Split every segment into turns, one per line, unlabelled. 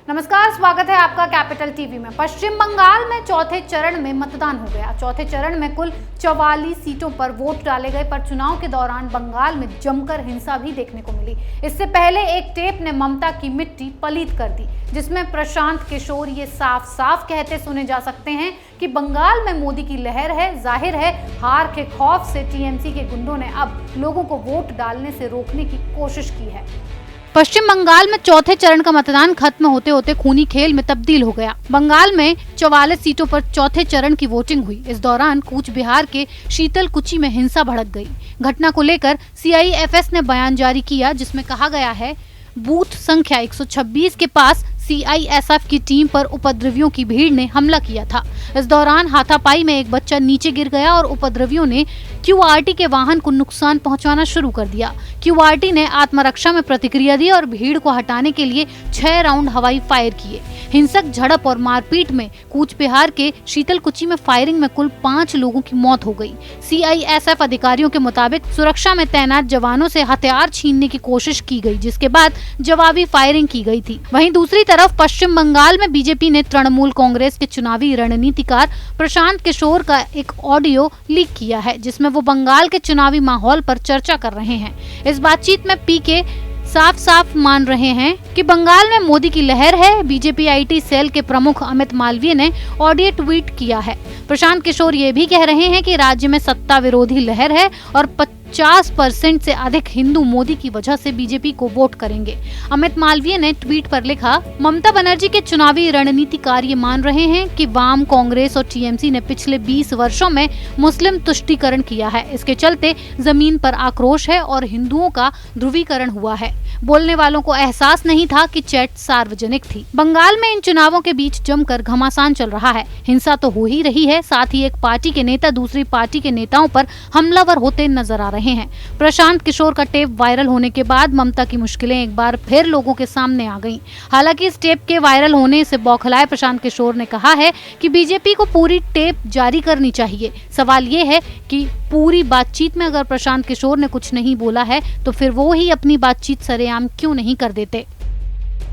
नमस्कार, स्वागत है आपका कैपिटल टीवी में। पश्चिम बंगाल में चौथे चरण में मतदान हो गया। चौथे चरण में कुल 44 सीटों पर वोट डाले गए, पर चुनाव के दौरान बंगाल में जमकर हिंसा भी देखने को मिली। इससे पहले एक टेप ने ममता की मिट्टी पलीत कर दी, जिसमें प्रशांत किशोर ये साफ साफ कहते सुने जा सकते हैं कि बंगाल में मोदी की लहर है। जाहिर है हार के खौफ से टीएमसी के गुंडों ने अब लोगों को वोट डालने से रोकने की कोशिश की है। पश्चिम बंगाल में चौथे चरण का मतदान खत्म होते होते खूनी खेल में तब्दील हो गया। बंगाल में 44 सीटों पर चौथे चरण की वोटिंग हुई। इस दौरान कूच बिहार के शीतलकुची में हिंसा भड़क गई। घटना को लेकर CIFS ने बयान जारी किया, जिसमें कहा गया है, बूथ संख्या 126 के पास CISF की टीम पर उपद्रवियों की भीड़ ने हमला किया था। इस दौरान हाथापाई में एक बच्चा नीचे गिर गया और उपद्रवियों ने QRT के वाहन को नुकसान पहुंचाना शुरू कर दिया। QRT ने आत्मरक्षा में प्रतिक्रिया दी और भीड़ को हटाने के लिए 6 राउंड हवाई फायर किए। हिंसक झड़प और मारपीट में कूच बिहार के शीतलकुची में फायरिंग में कुल 5 लोगों की मौत हो गई। CISF अधिकारियों के मुताबिक सुरक्षा में तैनात जवानों से हथियार छीनने की कोशिश की गई, जिसके बाद जवाबी फायरिंग की गई थी। वहीं दूसरी तरफ पश्चिम बंगाल में बीजेपी ने तृणमूल कांग्रेस के चुनावी रणनीतिकार प्रशांत किशोर का एक ऑडियो लीक किया है, जिसमें वो बंगाल के चुनावी माहौल पर चर्चा कर रहे हैं। इस बातचीत में पीके साफ साफ मान रहे हैं कि बंगाल में मोदी की लहर है। बीजेपी IT सेल के प्रमुख अमित मालवीय ने ऑडियो ट्वीट किया है। प्रशांत किशोर ये भी कह रहे हैं कि राज्य में सत्ता विरोधी लहर है और 50% से अधिक हिंदू मोदी की वजह से बीजेपी को वोट करेंगे। अमित मालवीय ने ट्वीट पर लिखा, ममता बनर्जी के चुनावी रणनीतिकार ये मान रहे हैं कि वाम, कांग्रेस और TMC ने पिछले 20 वर्षों में मुस्लिम तुष्टीकरण किया है। इसके चलते जमीन पर आक्रोश है और हिंदुओं का ध्रुवीकरण हुआ है। बोलने वालों को एहसास नहीं था कि चैट सार्वजनिक थी। बंगाल में इन चुनावों के बीच जमकर घमासान चल रहा है। हिंसा तो हो ही रही है, साथ ही एक पार्टी के नेता दूसरी पार्टी के नेताओं पर हमलावर होते नजर आ रहे हैं। प्रशांत किशोर का टेप वायरल होने के बाद ममता की मुश्किलें एक बार फिर लोगों के सामने आ गईं। हालांकि इस टेप के वायरल होने से बौखलाए प्रशांत किशोर ने कहा है कि बीजेपी को पूरी टेप जारी करनी चाहिए। सवाल ये है कि पूरी बातचीत में अगर प्रशांत किशोर ने कुछ नहीं बोला है तो फिर वो ही अपनी बातचीत सरेआम क्यों नहीं कर देते।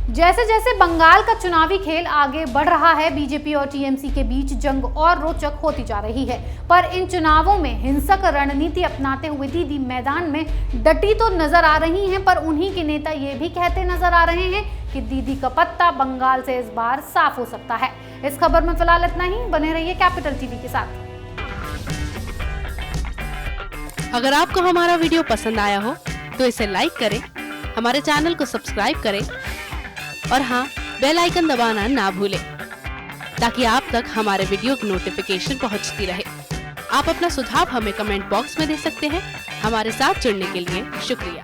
जैसे जैसे बंगाल का चुनावी खेल आगे बढ़ रहा है, बीजेपी और TMC के बीच जंग और रोचक होती जा रही है। पर इन चुनावों में हिंसक रणनीति अपनाते हुए दीदी मैदान में डटी तो नजर आ रही हैं, पर उन्हीं के नेता ये भी कहते नजर आ रहे हैं कि दीदी का पत्ता बंगाल से इस बार साफ हो सकता है। इस खबर में फिलहाल इतना ही। बने रहिए कैपिटल टीवी के साथ।
अगर आपको हमारा वीडियो पसंद आया हो तो इसे लाइक करें, हमारे चैनल को सब्सक्राइब करें और हाँ, बेल आइकन दबाना ना भूलें, ताकि आप तक हमारे वीडियो की नोटिफिकेशन पहुंचती रहे। आप अपना सुझाव हमें कमेंट बॉक्स में दे सकते हैं। हमारे साथ जुड़ने के लिए शुक्रिया।